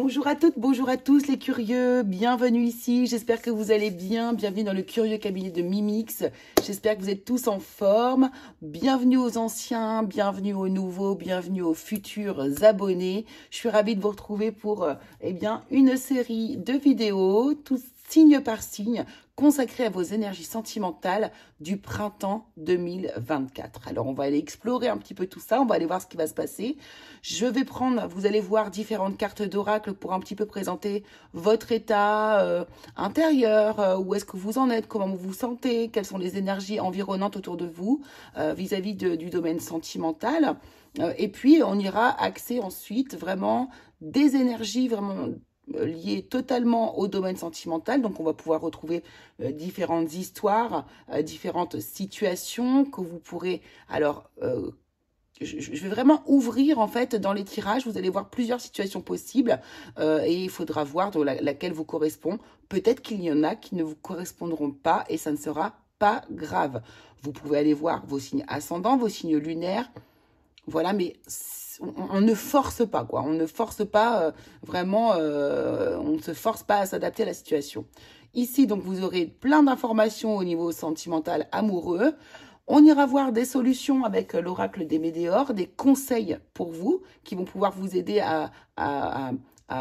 Bonjour à toutes, bonjour à tous les curieux, bienvenue ici, j'espère que vous allez bien, bienvenue dans le curieux cabinet de Mimix, j'espère que vous êtes tous en forme, bienvenue aux anciens, bienvenue aux nouveaux, bienvenue aux futurs abonnés, je suis ravie de vous retrouver pour une série de vidéos, tous signe par signe, consacré à vos énergies sentimentales du printemps 2024. Alors, on va aller explorer un petit peu tout ça, on va aller voir ce qui va se passer. Je vais prendre, vous allez voir différentes cartes d'oracle pour un petit peu présenter votre état intérieur, où est-ce que vous en êtes, comment vous vous sentez, quelles sont les énergies environnantes autour de vous vis-à-vis du domaine sentimental. Et puis, on ira axer ensuite vraiment des énergies vraiment liées totalement au domaine sentimental. Donc, on va pouvoir retrouver différentes histoires, différentes situations que vous pourrez... Alors, je vais vraiment ouvrir, en fait, dans les tirages. Vous allez voir plusieurs situations possibles et il faudra voir laquelle vous correspond. Peut-être qu'il y en a qui ne vous correspondront pas et ça ne sera pas grave. Vous pouvez aller voir vos signes ascendants, vos signes lunaires. Voilà, mais... on ne force pas, quoi. On ne force pas vraiment, on ne se force pas à s'adapter à la situation. Ici, donc, vous aurez plein d'informations au niveau sentimental amoureux. On ira voir des solutions avec l'oracle des Médéors, des conseils pour vous qui vont pouvoir vous aider à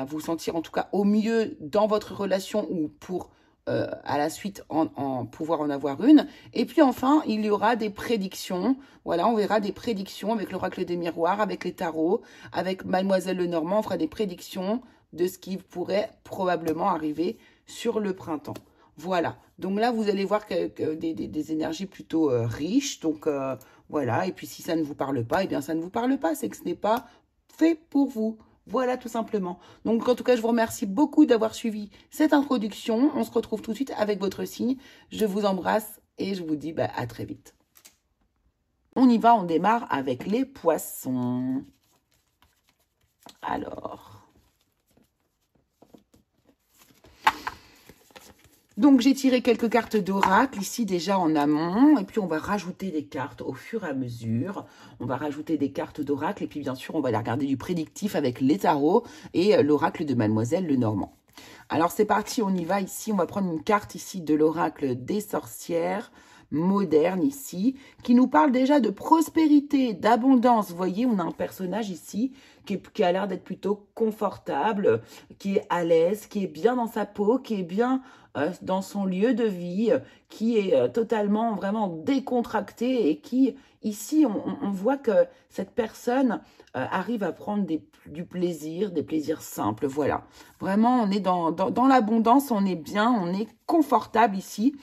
vous sentir en tout cas au mieux dans votre relation ou pour à la suite en pouvoir en avoir une. Et puis enfin, il y aura des prédictions. Voilà, on verra des prédictions avec l'oracle des miroirs, avec les tarots, avec Mademoiselle Lenormand. On fera des prédictions de ce qui pourrait probablement arriver sur le printemps. Voilà, donc là, vous allez voir que des énergies plutôt riches. Donc voilà, et puis si ça ne vous parle pas, eh bien ça ne vous parle pas. C'est que ce n'est pas fait pour vous. Voilà, tout simplement. Donc, en tout cas, je vous remercie beaucoup d'avoir suivi cette introduction. On se retrouve tout de suite avec votre signe. Je vous embrasse et je vous dis à très vite. On y va, on démarre avec les poissons. Alors... Donc, j'ai tiré quelques cartes d'oracle ici déjà en amont. Et puis, on va rajouter des cartes au fur et à mesure. On va rajouter des cartes d'oracle. Et puis, bien sûr, on va aller regarder du prédictif avec les tarots et l'oracle de Mademoiselle Lenormand. Alors, c'est parti, on y va ici. On va prendre une carte ici de l'oracle des sorcières moderne ici, qui nous parle déjà de prospérité, d'abondance. Vous voyez, on a un personnage ici qui a l'air d'être plutôt confortable, qui est à l'aise, qui est bien dans sa peau, qui est bien dans son lieu de vie, qui est totalement, vraiment décontracté et qui, ici, on voit que cette personne arrive à prendre du plaisir, des plaisirs simples, voilà. Vraiment, on est dans l'abondance, on est bien, on est confortable ici.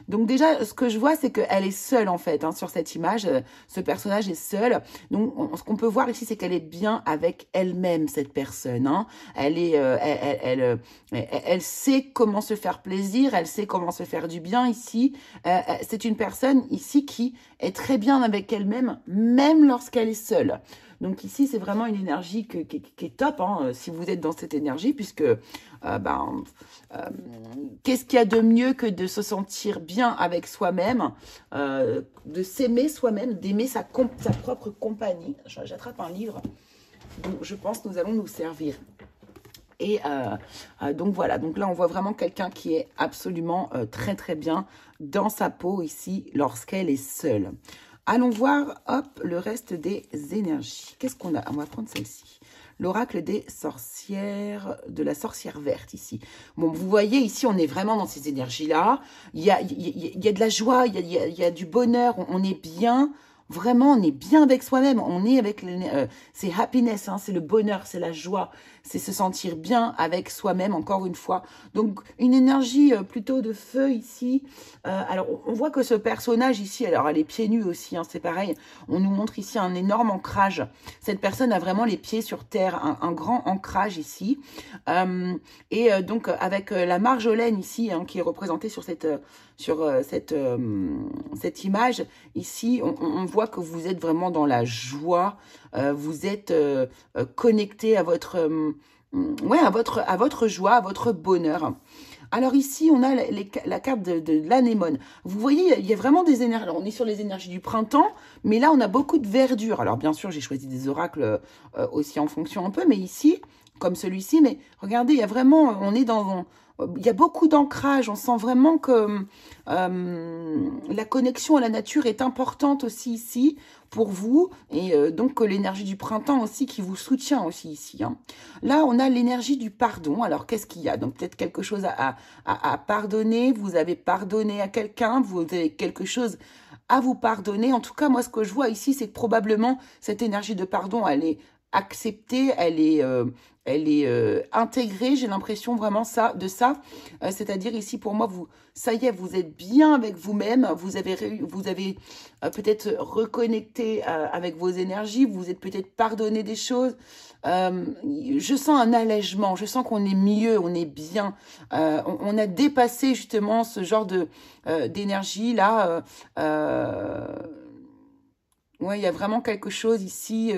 Donc déjà, ce que je vois, c'est qu'elle est seule, en fait, sur cette image. Ce personnage est seul. Donc, ce qu'on peut voir ici, c'est qu'elle est bien avec elle-même, cette personne. Elle sait comment se faire plaisir, elle sait comment se faire du bien ici. C'est une personne ici qui est très bien avec elle-même, même lorsqu'elle est seule. Donc ici, c'est vraiment une énergie qui est top, si vous êtes dans cette énergie, puisque qu'est-ce qu'il y a de mieux que de se sentir bien avec soi-même, de s'aimer soi-même, d'aimer sa propre compagnie. J'attrape un livre, donc je pense que nous allons nous servir. Et donc voilà, donc là on voit vraiment quelqu'un qui est absolument très très bien dans sa peau ici lorsqu'elle est seule. Allons voir, hop, le reste des énergies. Qu'est-ce qu'on a? On va prendre celle-ci. L'oracle des sorcières, de la sorcière verte ici. Bon, vous voyez, ici, on est vraiment dans ces énergies-là. Il y a de la joie, il y a du bonheur, on est bien. Vraiment, on est bien avec soi-même. On est avec... c'est happiness, c'est le bonheur, c'est la joie. C'est se sentir bien avec soi-même, encore une fois. Donc, une énergie plutôt de feu ici. Alors, on voit que ce personnage ici, alors elle est pieds nus aussi, c'est pareil. On nous montre ici un énorme ancrage. Cette personne a vraiment les pieds sur terre, un grand ancrage ici. Donc, avec la marjolaine ici, qui est représentée sur cette image, ici, on voit que vous êtes vraiment dans la joie, vous êtes connecté à votre joie, à votre bonheur. Alors ici, on a la carte de l'anémone. Vous voyez, il y a vraiment des énergies. Alors, on est sur les énergies du printemps, mais là, on a beaucoup de verdure. Alors, bien sûr, j'ai choisi des oracles aussi en fonction un peu, mais ici, comme celui-ci, mais regardez, il y a vraiment, on est dans... Il y a beaucoup d'ancrage, on sent vraiment que la connexion à la nature est importante aussi ici pour vous, et donc l'énergie du printemps aussi qui vous soutient aussi ici. Hein. Là, on a l'énergie du pardon. Alors, qu'est-ce qu'il y a? Donc, peut-être quelque chose à pardonner. Vous avez pardonné à quelqu'un, vous avez quelque chose à vous pardonner. En tout cas, moi, ce que je vois ici, c'est que probablement cette énergie de pardon, elle est acceptée, elle est intégrée. J'ai l'impression vraiment de ça. C'est-à-dire ici, pour moi, ça y est, vous êtes bien avec vous-même. Vous avez peut-être reconnecté avec vos énergies. Vous êtes peut-être pardonné des choses. Je sens un allègement. Je sens qu'on est mieux, on est bien. On a dépassé justement ce genre d'énergie là. Ouais, il y a vraiment quelque chose ici.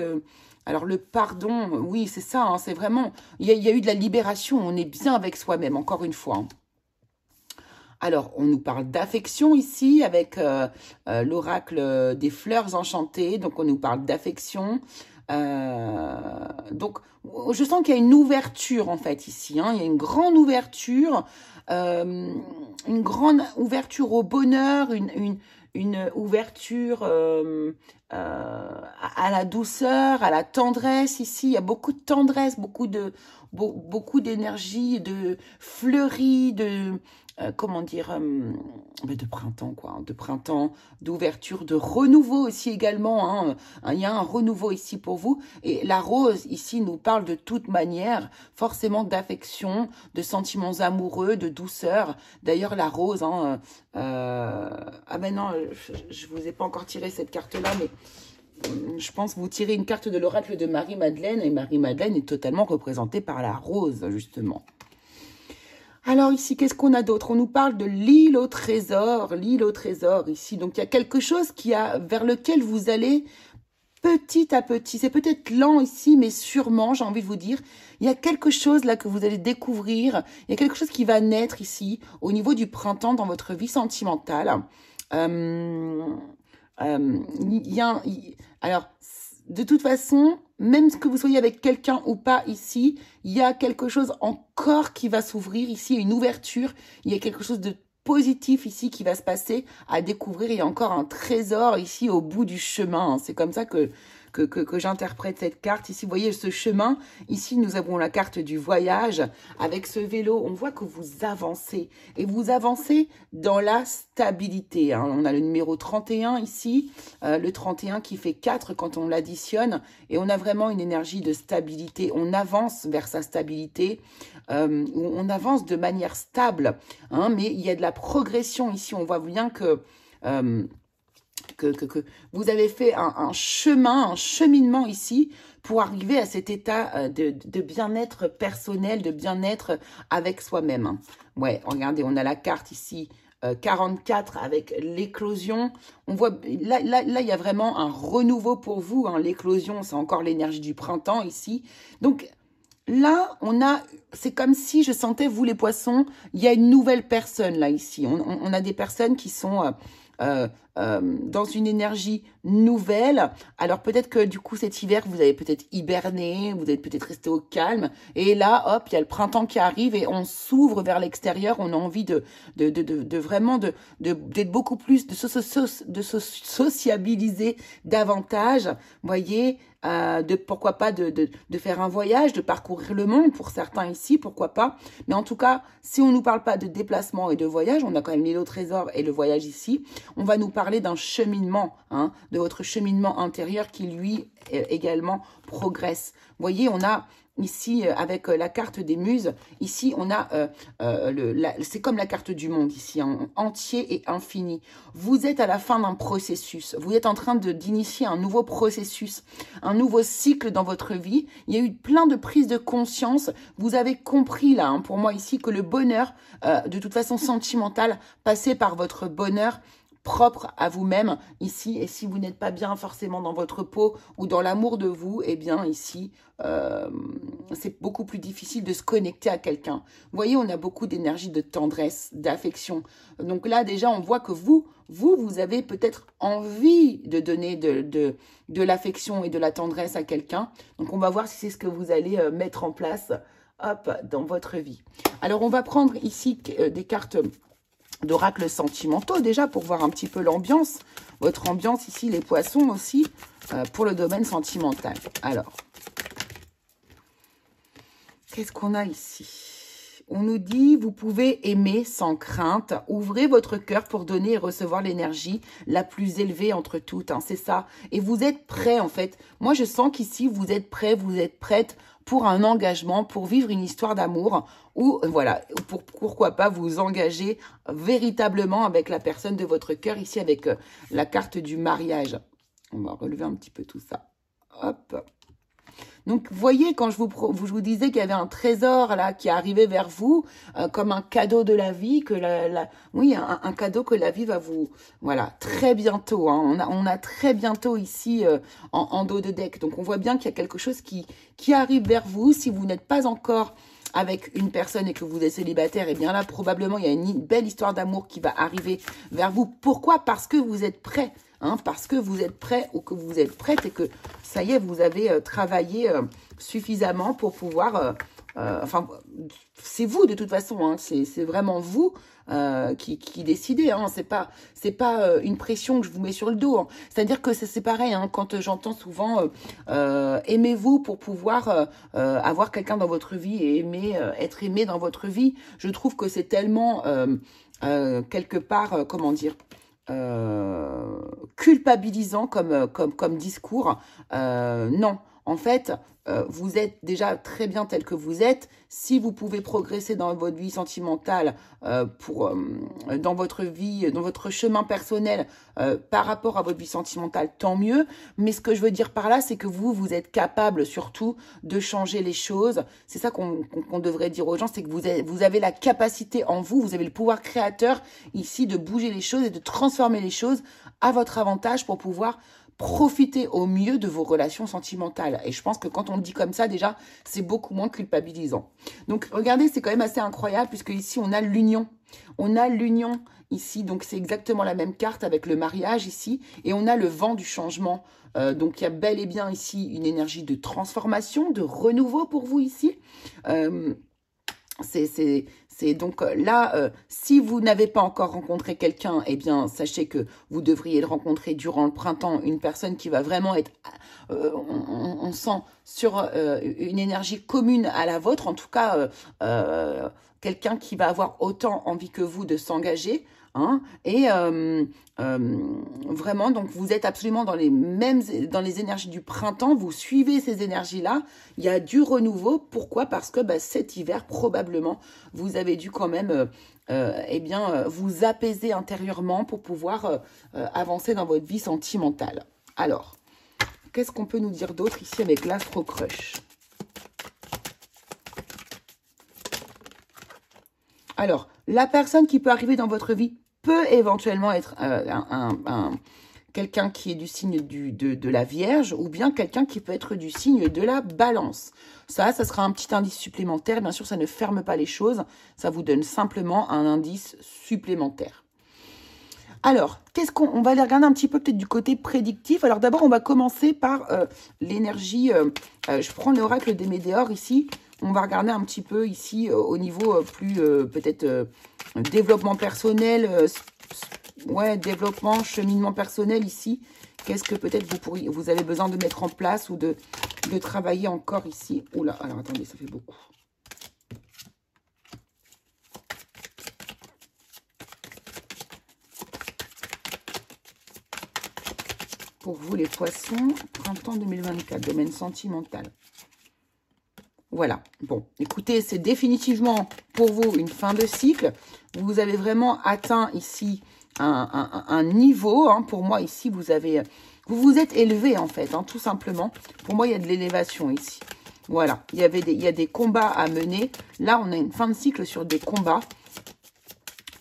Alors le pardon, oui, c'est ça, hein, c'est vraiment... Il y a eu de la libération, on est bien avec soi-même, encore une fois. Hein. Alors, on nous parle d'affection ici, avec l'oracle des fleurs enchantées. Donc, on nous parle d'affection. Donc, je sens qu'il y a une ouverture, en fait, ici. Hein. Il y a une grande ouverture au bonheur, une ouverture à la douceur, à la tendresse ici. Il y a beaucoup de tendresse, beaucoup d'énergie, de fleurie, comment dire, de printemps, quoi, hein, de printemps, d'ouverture, de renouveau aussi également. Hein. Il y a un renouveau ici pour vous. Et la rose ici nous parle de toute manière, forcément d'affection, de sentiments amoureux, de douceur. D'ailleurs, la rose, hein, ah ben non, je vous ai pas encore tiré cette carte-là, mais je pense vous tirez une carte de l'oracle de Marie-Madeleine, et Marie-Madeleine est totalement représentée par la rose, justement. Alors ici, qu'est-ce qu'on a d'autre? On nous parle de l'île au trésor ici. Donc il y a quelque chose vers lequel vous allez petit à petit. C'est peut-être lent ici, mais sûrement, j'ai envie de vous dire, il y a quelque chose là que vous allez découvrir. Il y a quelque chose qui va naître ici, au niveau du printemps, dans votre vie sentimentale. Alors, de toute façon, même que vous soyez avec quelqu'un ou pas ici, il y a quelque chose encore qui va s'ouvrir ici, une ouverture. Il y a quelque chose de positif ici qui va se passer à découvrir. Il y a encore un trésor ici au bout du chemin. C'est comme ça que j'interprète cette carte. Ici, vous voyez ce chemin. Ici, nous avons la carte du voyage. Avec ce vélo, on voit que vous avancez. Et vous avancez dans la stabilité. Hein. On a le numéro 31 ici. Le 31 qui fait 4 quand on l'additionne. Et on a vraiment une énergie de stabilité. On avance vers sa stabilité. On avance de manière stable. Hein, mais il y a de la progression ici. On voit bien que vous avez fait un cheminement ici pour arriver à cet état de bien-être personnel, de bien-être avec soi-même. Ouais, regardez, on a la carte ici, 44 avec l'éclosion. On voit, là, il y a vraiment un renouveau pour vous. Hein. L'éclosion, c'est encore l'énergie du printemps ici. Donc, là, c'est comme si je sentais, vous les poissons, il y a une nouvelle personne là ici. On a des personnes qui sont... dans une énergie nouvelle. Alors peut-être que du coup cet hiver vous avez peut-être hiberné, vous êtes peut-être resté au calme, et là hop, il y a le printemps qui arrive et on s'ouvre vers l'extérieur. On a envie de vraiment d'être beaucoup plus, de se sociabiliser davantage, voyez, pourquoi pas de faire un voyage, de parcourir le monde pour certains ici, pourquoi pas. Mais en tout cas, si on nous parle pas de déplacement et de voyage, on a quand même l'île au trésor et le voyage ici. On va nous parler d'un cheminement, hein, de votre cheminement intérieur qui, lui, également progresse. Vous voyez, on a ici, avec la carte des muses, ici, on a, c'est comme la carte du monde, ici, hein, entier et infini. Vous êtes à la fin d'un processus. Vous êtes en train d'initier un nouveau processus, un nouveau cycle dans votre vie. Il y a eu plein de prises de conscience. Vous avez compris, là, hein, pour moi, ici, que le bonheur, de toute façon sentimental, passait par votre bonheur propre à vous-même ici. Et si vous n'êtes pas bien forcément dans votre peau ou dans l'amour de vous, eh bien ici, c'est beaucoup plus difficile de se connecter à quelqu'un. Vous voyez, on a beaucoup d'énergie, de tendresse, d'affection. Donc là, déjà, on voit que vous vous avez peut-être envie de donner de l'affection et de la tendresse à quelqu'un. Donc, on va voir si c'est ce que vous allez mettre en place, hop, dans votre vie. Alors, on va prendre ici des cartes d'oracles sentimentaux, déjà, pour voir un petit peu l'ambiance. Votre ambiance ici, les poissons aussi, pour le domaine sentimental. Alors, qu'est-ce qu'on a ici? On nous dit, vous pouvez aimer sans crainte. Ouvrez votre cœur pour donner et recevoir l'énergie la plus élevée entre toutes. Hein, c'est ça. Et vous êtes prêts, en fait. Moi, je sens qu'ici, vous êtes prêts, vous êtes prête pour un engagement, pour vivre une histoire d'amour. Ou, voilà, pourquoi pas vous engager véritablement avec la personne de votre cœur. Ici, avec la carte du mariage. On va relever un petit peu tout ça. Hop. Donc, vous voyez, quand je vous disais qu'il y avait un trésor là qui arrivait vers vous, comme un cadeau de la vie, que oui, un cadeau que la vie va vous... Voilà, très bientôt. Hein, on a très bientôt ici en dos de deck. Donc, on voit bien qu'il y a quelque chose qui arrive vers vous. Si vous n'êtes pas encore avec une personne et que vous êtes célibataire, et bien là, probablement, il y a une belle histoire d'amour qui va arriver vers vous. Pourquoi? Parce que vous êtes prêts. Hein, parce que vous êtes prêt ou que vous êtes prête et que ça y est, vous avez travaillé suffisamment pour pouvoir... enfin, c'est vous de toute façon, hein, c'est vraiment vous qui décidez. Hein, c'est pas une pression que je vous mets sur le dos. Hein. C'est-à-dire que c'est pareil, hein, quand j'entends souvent aimez-vous pour pouvoir avoir quelqu'un dans votre vie et être aimé dans votre vie. Je trouve que c'est tellement quelque part, comment dire, culpabilisant comme discours. Non, en fait, vous êtes déjà très bien tel que vous êtes. Si vous pouvez progresser dans votre vie sentimentale, dans votre vie, dans votre chemin personnel, par rapport à votre vie sentimentale, tant mieux. Mais ce que je veux dire par là, c'est que vous êtes capable surtout de changer les choses. C'est ça qu'on devrait dire aux gens, c'est que vous avez la capacité en vous, vous avez le pouvoir créateur ici de bouger les choses et de transformer les choses à votre avantage pour pouvoir profiter au mieux de vos relations sentimentales. Et je pense que quand on le dit comme ça, déjà, c'est beaucoup moins culpabilisant. Donc, regardez, c'est quand même assez incroyable puisque ici, on a l'union. On a l'union ici, donc c'est exactement la même carte avec le mariage ici. Et on a le vent du changement. Donc, il y a bel et bien ici une énergie de transformation, de renouveau pour vous ici. C'est donc là, si vous n'avez pas encore rencontré quelqu'un, eh bien, sachez que vous devriez le rencontrer durant le printemps, une personne qui va vraiment être, on sent, sur une énergie commune à la vôtre, en tout cas, quelqu'un qui va avoir autant envie que vous de s'engager. Hein, et vraiment, donc vous êtes absolument dans les énergies du printemps, vous suivez ces énergies-là, il y a du renouveau. Pourquoi? Parce que cet hiver, probablement, vous avez dû quand même vous apaiser intérieurement pour pouvoir avancer dans votre vie sentimentale. Alors, qu'est-ce qu'on peut nous dire d'autre ici avec l'Astro Crush? Alors, la personne qui peut arriver dans votre vie peut éventuellement être quelqu'un qui est du signe de la Vierge ou bien quelqu'un qui peut être du signe de la Balance. Ça sera un petit indice supplémentaire. Bien sûr, ça ne ferme pas les choses. Ça vous donne simplement un indice supplémentaire. Alors, on va aller regarder un petit peu peut-être du côté prédictif. Alors d'abord, on va commencer par l'énergie. Je prends l'oracle des Météores ici. On va regarder un petit peu ici au niveau plus peut-être développement personnel, développement, cheminement personnel ici. Qu'est-ce que peut-être vous avez besoin de mettre en place ou de travailler encore ici. Oula, alors attendez, ça fait beaucoup. Pour vous les poissons, printemps 2024, domaine sentimental. Voilà, bon, écoutez, c'est définitivement pour vous une fin de cycle. Vous avez vraiment atteint ici un niveau. Hein. Pour moi, ici, vous vous êtes élevé en fait, hein, tout simplement. Pour moi, il y a de l'élévation ici. Voilà, il y a des combats à mener. Là, on a une fin de cycle sur des combats.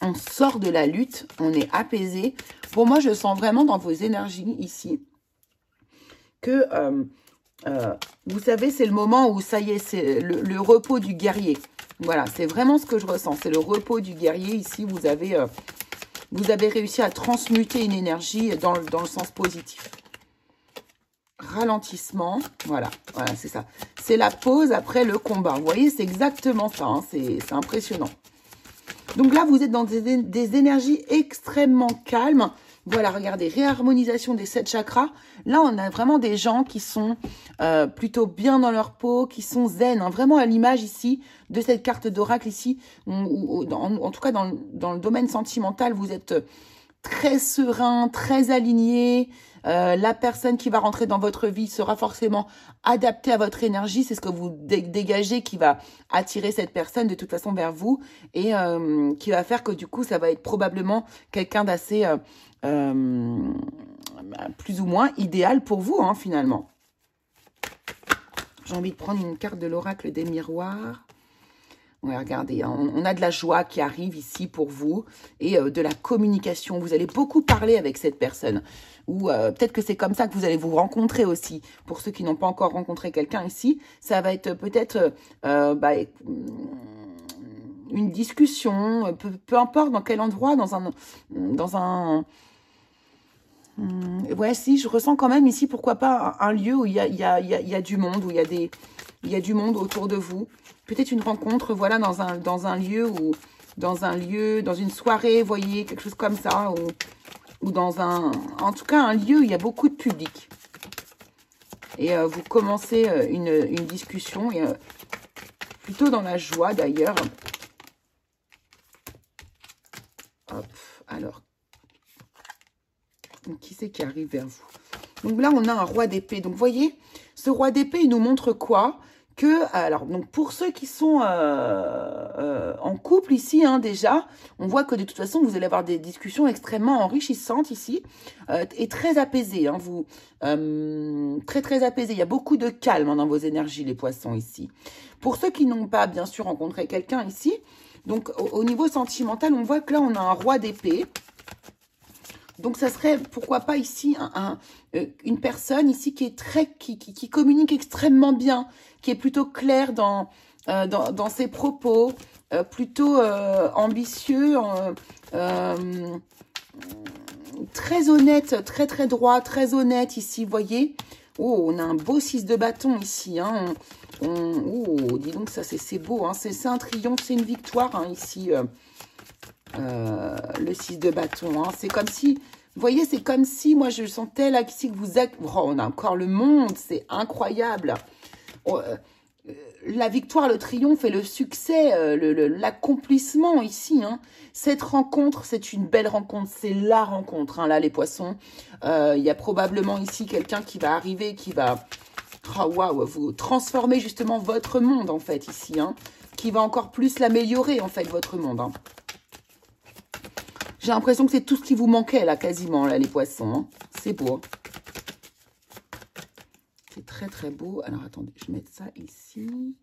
On sort de la lutte, on est apaisé. Pour moi, je sens vraiment dans vos énergies ici que... vous savez, c'est le moment où, ça y est, c'est le repos du guerrier. Voilà, c'est vraiment ce que je ressens. C'est le repos du guerrier. Ici, vous avez vous avez réussi à transmuter une énergie dans le sens positif. Ralentissement, voilà, c'est ça. C'est la pause après le combat. Vous voyez, c'est exactement ça, hein, c'est impressionnant. Donc là, vous êtes dans des énergies extrêmement calmes. Voilà, regardez, réharmonisation des 7 chakras. Là, on a vraiment des gens qui sont plutôt bien dans leur peau, qui sont zen, hein, vraiment à l'image ici de cette carte d'oracle ici. En tout cas, dans le domaine sentimental, vous êtes très serein, très aligné. La personne qui va rentrer dans votre vie sera forcément adaptée à votre énergie. C'est ce que vous dégagez qui va attirer cette personne de toute façon vers vous et qui va faire que du coup, ça va être probablement quelqu'un d'assez plus ou moins idéal pour vous, hein, finalement. J'ai envie de prendre une carte de l'oracle des miroirs. Ouais, regardez, hein, on a de la joie qui arrive ici pour vous et de la communication. Vous allez beaucoup parler avec cette personne. Ou peut-être que c'est comme ça que vous allez vous rencontrer aussi. Pour ceux qui n'ont pas encore rencontré quelqu'un ici, ça va être peut-être une discussion, peu importe dans quel endroit, ouais, si, je ressens quand même ici, pourquoi pas, un lieu où il y a du monde, où il y a du monde autour de vous. Peut-être une rencontre, voilà, dans un lieu, dans une soirée, vous voyez, quelque chose comme ça, ou en tout cas, un lieu où il y a beaucoup de public. Et vous commencez une discussion, et plutôt dans la joie d'ailleurs. Hop, alors. Donc, qui c'est qui arrive vers vous? Donc là, on a un roi d'épée. Donc, vous voyez, ce roi d'épée, il nous montre quoi? Alors, donc pour ceux qui sont en couple ici, hein, déjà, on voit que de toute façon, vous allez avoir des discussions extrêmement enrichissantes ici et très apaisées. Hein, très, très apaisées. Il y a beaucoup de calme, hein, dans vos énergies, les poissons, ici. Pour ceux qui n'ont pas, bien sûr, rencontré quelqu'un ici, donc au niveau sentimental, on voit que là, on a un roi d'épée. Donc, ça serait, pourquoi pas ici, une personne ici qui est qui communique extrêmement bien, qui est plutôt claire dans ses propos, plutôt ambitieux, très honnête, très très droit, très honnête ici, vous voyez. Oh, on a un beau 6 de bâton ici, hein. Oh, dis donc, ça c'est beau, hein. C'est un triomphe, c'est une victoire, hein, ici. Le 6 de bâton, hein. C'est comme si, vous voyez, c'est comme si, moi je sentais là ici que on a encore le monde, c'est incroyable. La victoire, le triomphe et le succès, l'accomplissement ici, hein. Cette rencontre, c'est une belle rencontre, c'est la rencontre, hein, là les poissons. Il y a probablement ici quelqu'un qui va arriver, qui va vous transformer justement votre monde en fait ici, hein, qui va encore plus l'améliorer en fait votre monde, hein. J'ai l'impression que c'est tout ce qui vous manquait, là, quasiment, là, les poissons. Hein. C'est beau. C'est très, très beau. Alors, attendez, je vais mettre ça ici.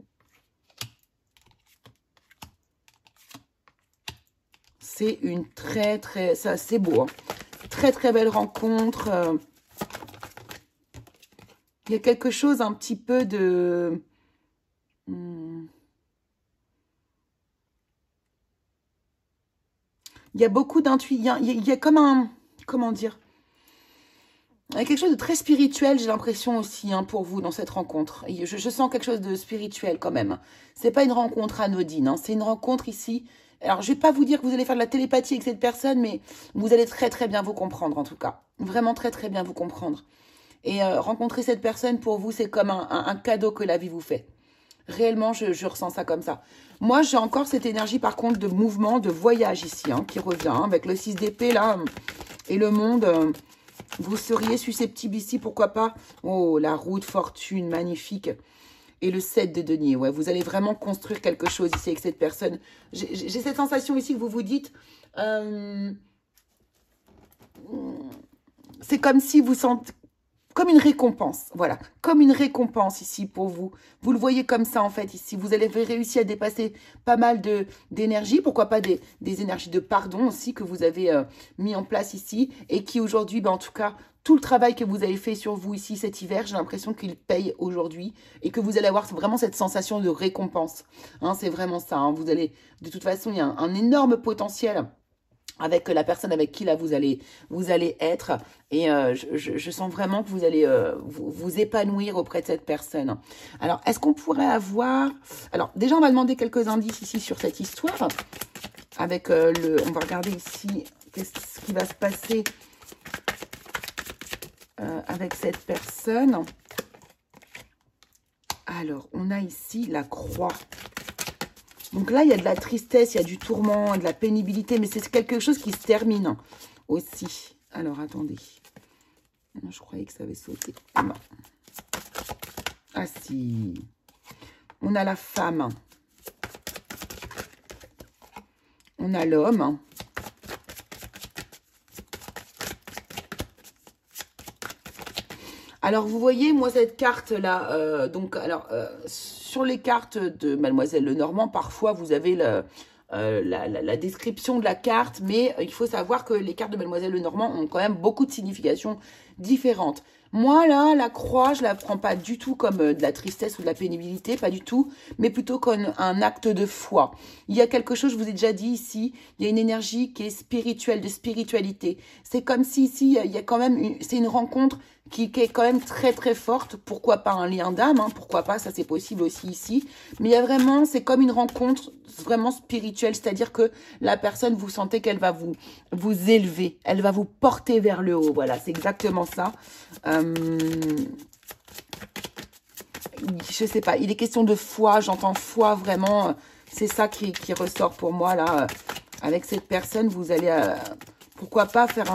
C'est une très, très... Ça, c'est beau. Hein. Très, très belle rencontre. Il y a quelque chose un petit peu de... Il y a beaucoup d'intuition, il y a comme un... Comment dire? Il y a quelque chose de très spirituel, j'ai l'impression aussi, hein, pour vous, dans cette rencontre. Je sens quelque chose de spirituel, quand même. C'est pas une rencontre anodine, hein, c'est une rencontre ici. Alors, je vais pas vous dire que vous allez faire de la télépathie avec cette personne, mais vous allez très, très bien vous comprendre, en tout cas. Vraiment très, très bien vous comprendre. Et rencontrer cette personne, pour vous, c'est comme un cadeau que la vie vous fait. Réellement, je ressens ça comme ça. Moi, j'ai encore cette énergie, par contre, de mouvement, de voyage ici, hein, qui revient, hein, avec le 6 d'épée, là, et le monde. Vous seriez susceptible ici, pourquoi pas? Oh, la roue de fortune, magnifique. Et le 7 de denier, ouais, vous allez vraiment construire quelque chose ici avec cette personne. J'ai cette sensation ici que vous vous dites... c'est comme si vous sentez... Comme une récompense, voilà, comme une récompense ici pour vous. Vous le voyez comme ça en fait ici. Vous avez réussi à dépasser pas mal d'énergie, pourquoi pas des énergies de pardon aussi que vous avez mis en place ici et qui aujourd'hui, en tout cas, tout le travail que vous avez fait sur vous ici cet hiver, j'ai l'impression qu'il paye aujourd'hui et que vous allez avoir vraiment cette sensation de récompense. Hein, c'est vraiment ça, hein. Vous allez, de toute façon, il y a un énorme potentiel avec la personne avec qui là vous allez être, et je sens vraiment que vous allez vous épanouir auprès de cette personne. Alors, est-ce qu'on pourrait avoir... Alors, déjà, on va demander quelques indices ici sur cette histoire, avec on va regarder ici qu'est-ce qui va se passer avec cette personne. Alors, on a ici la croix. Donc là, il y a de la tristesse, il y a du tourment, de la pénibilité, mais c'est quelque chose qui se termine aussi. Alors, attendez. Je croyais que ça avait sauté. Non. Ah si. On a la femme. On a l'homme. Alors, vous voyez, moi, cette carte-là, sur les cartes de Mademoiselle Lenormand, parfois, vous avez la description de la carte, mais il faut savoir que les cartes de Mademoiselle Lenormand ont quand même beaucoup de significations différentes. Moi, là, la croix, je la prends pas du tout comme de la tristesse ou de la pénibilité, pas du tout, mais plutôt comme un acte de foi. Il y a quelque chose, je vous ai déjà dit ici, il y a une énergie qui est spirituelle, de spiritualité. C'est comme si ici, il y a quand même, c'est une rencontre qui est quand même très très forte. Pourquoi pas un lien d'âme, hein, pourquoi pas, ça c'est possible aussi ici. Mais il y a vraiment, c'est comme une rencontre vraiment spirituelle, c'est-à-dire que la personne, vous sentez qu'elle va vous élever, elle va vous porter vers le haut. Voilà, c'est exactement ça. Je sais pas, il est question de foi, j'entends foi vraiment, c'est ça qui ressort pour moi là. Avec cette personne, vous allez, pourquoi pas faire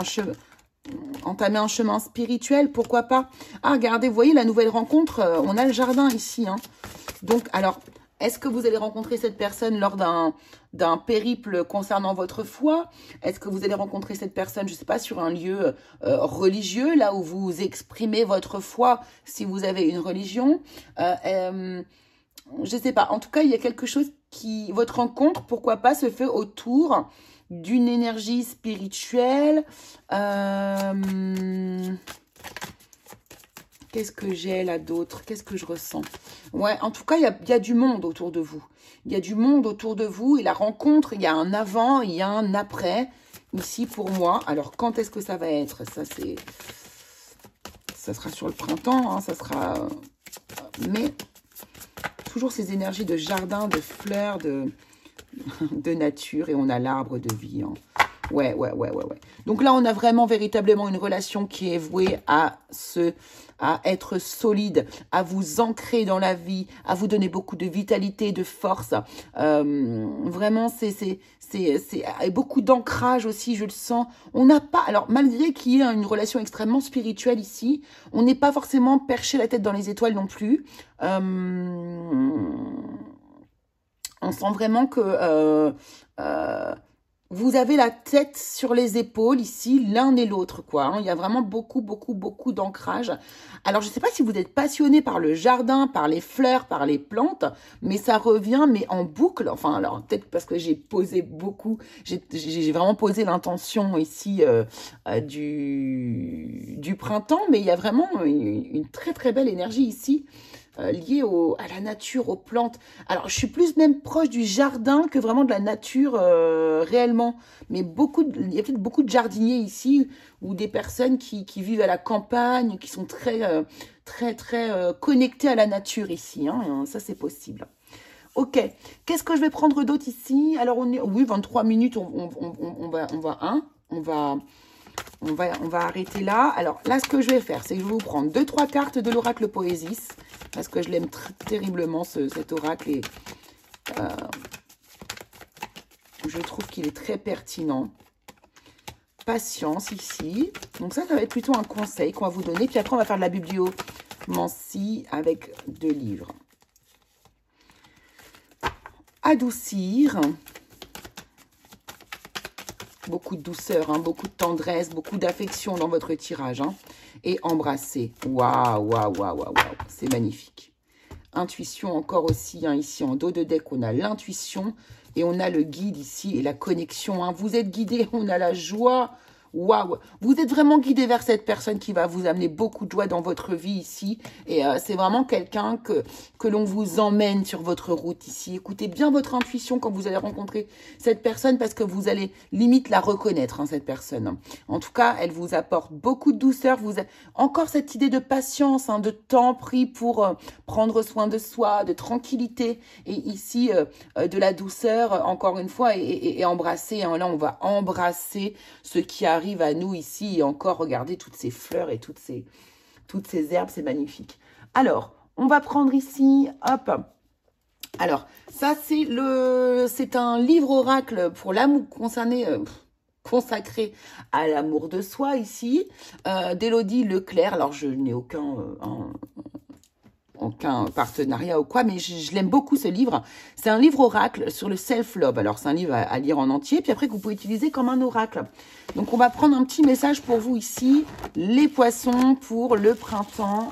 entamer un chemin spirituel, pourquoi pas. Ah, regardez, vous voyez la nouvelle rencontre, on a le jardin ici, hein. Donc, alors, est-ce que vous allez rencontrer cette personne lors d'un périple concernant votre foi? Est-ce que vous allez rencontrer cette personne, je ne sais pas, sur un lieu religieux, là où vous exprimez votre foi, si vous avez une religion? Je ne sais pas. En tout cas, il y a quelque chose qui... Votre rencontre, pourquoi pas, se fait autour d'une énergie spirituelle. Qu'est-ce que j'ai là d'autre? Qu'est-ce que je ressens? Ouais, en tout cas, il y a du monde autour de vous. Il y a du monde autour de vous. Et la rencontre, il y a un avant, il y a un après. Ici, pour moi. Alors, quand est-ce que ça va être? Ça sera sur le printemps. Hein, ça sera... Mais, toujours ces énergies de jardin, de fleurs, de nature. Et on a l'arbre de vie. Hein. Ouais. Donc là, on a vraiment véritablement une relation qui est vouée à être solide, à vous ancrer dans la vie, à vous donner beaucoup de vitalité, de force. Vraiment, c'est beaucoup d'ancrage aussi, je le sens. On n'a pas, alors malgré qu'il y ait une relation extrêmement spirituelle ici, on n'est pas forcément perché la tête dans les étoiles non plus. On sent vraiment que... vous avez la tête sur les épaules ici, l'un et l'autre, quoi. Hein. Il y a vraiment beaucoup d'ancrage. Alors, je ne sais pas si vous êtes passionné par le jardin, par les fleurs, par les plantes, mais ça revient, mais en boucle. Enfin, alors, peut-être parce que j'ai posé beaucoup, j'ai vraiment posé l'intention ici du printemps, mais il y a vraiment une très belle énergie ici. Lié à la nature, aux plantes. Alors, je suis plus même proche du jardin que vraiment de la nature réellement. Mais il y a peut-être beaucoup de jardiniers ici ou des personnes qui vivent à la campagne, qui sont très connectées à la nature ici. Hein, ça, c'est possible. Ok. Qu'est-ce que je vais prendre d'autre ici? Alors, oui, 23 minutes, on va arrêter là. Alors là, ce que je vais faire, c'est que je vais vous prendre 2-3 cartes de l'oracle Poésis, parce que je l'aime terriblement, cet oracle. Et je trouve qu'il est très pertinent. Patience ici. Donc ça va être plutôt un conseil qu'on va vous donner. Puis après, on va faire de la bibliomancie avec 2 livres. Adoucir. Beaucoup de douceur, hein, beaucoup de tendresse, beaucoup d'affection dans votre tirage. Hein, et embrasser. Waouh. C'est magnifique. Intuition encore aussi. Hein, ici, en dos de deck, on a l'intuition. Et on a le guide ici et la connexion. Hein. Vous êtes guidé. On a la joie. Waouh, vous êtes vraiment guidé vers cette personne qui va vous amener beaucoup de joie dans votre vie ici. Et c'est vraiment quelqu'un que l'on vous emmène sur votre route ici. Écoutez bien votre intuition quand vous allez rencontrer cette personne parce que vous allez limite la reconnaître, hein, cette personne. En tout cas, elle vous apporte beaucoup de douceur. Encore cette idée de patience, hein, de temps pris pour prendre soin de soi, de tranquillité. Et ici, de la douceur, encore une fois, et embrasser. Hein, là, on va embrasser ce qui arrive à nous ici. Et encore, regardez toutes ces fleurs et toutes ces herbes, c'est magnifique. Alors, on va prendre ici, hop. Alors, ça, c'est un livre oracle pour l'amour consacré à l'amour de soi ici, d'Élodie Leclerc. Alors, je n'ai aucun partenariat ou quoi, mais je l'aime beaucoup ce livre. C'est un livre oracle sur le self-love. Alors, c'est un livre à lire en entier, puis après que vous pouvez utiliser comme un oracle. Donc, on va prendre un petit message pour vous ici, les poissons pour le printemps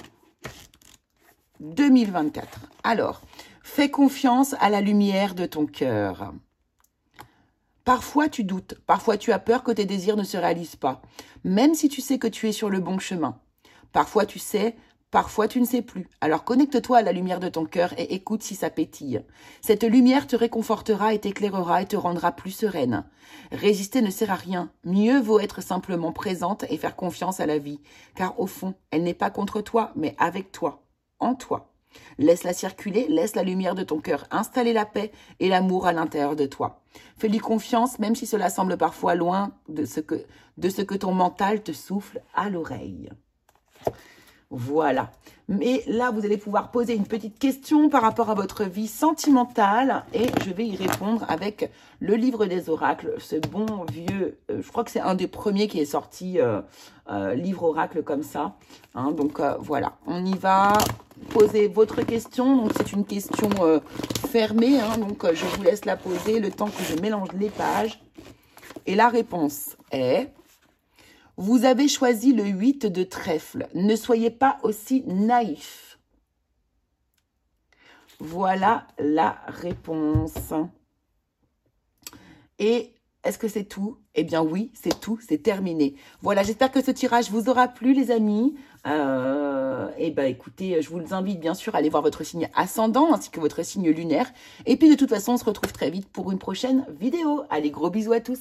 2024. Alors, fais confiance à la lumière de ton cœur. Parfois, tu doutes. Parfois, tu as peur que tes désirs ne se réalisent pas, même si tu sais que tu es sur le bon chemin. Parfois, tu sais, parfois, tu ne sais plus. Alors, connecte-toi à la lumière de ton cœur et écoute si ça pétille. Cette lumière te réconfortera et t'éclairera et te rendra plus sereine. Résister ne sert à rien. Mieux vaut être simplement présente et faire confiance à la vie, car au fond, elle n'est pas contre toi, mais avec toi, en toi. Laisse-la circuler, laisse la lumière de ton cœur installer la paix et l'amour à l'intérieur de toi. Fais-lui confiance, même si cela semble parfois loin de ce que ton mental te souffle à l'oreille. Voilà. Mais là, vous allez pouvoir poser une petite question par rapport à votre vie sentimentale et je vais y répondre avec le livre des oracles, ce bon vieux, je crois que c'est un des premiers qui est sorti, livre oracle comme ça. Hein, donc voilà, on y va. Posez votre question. Donc c'est une question fermée, hein, donc je vous laisse la poser le temps que je mélange les pages. Et la réponse est... Vous avez choisi le 8 de trèfle. Ne soyez pas aussi naïf. Voilà la réponse. Et est-ce que c'est tout? Eh bien oui, c'est tout, c'est terminé. Voilà, j'espère que ce tirage vous aura plu, les amis. Et ben écoutez, je vous invite bien sûr à aller voir votre signe ascendant ainsi que votre signe lunaire. Et puis de toute façon, on se retrouve très vite pour une prochaine vidéo. Allez, gros bisous à tous.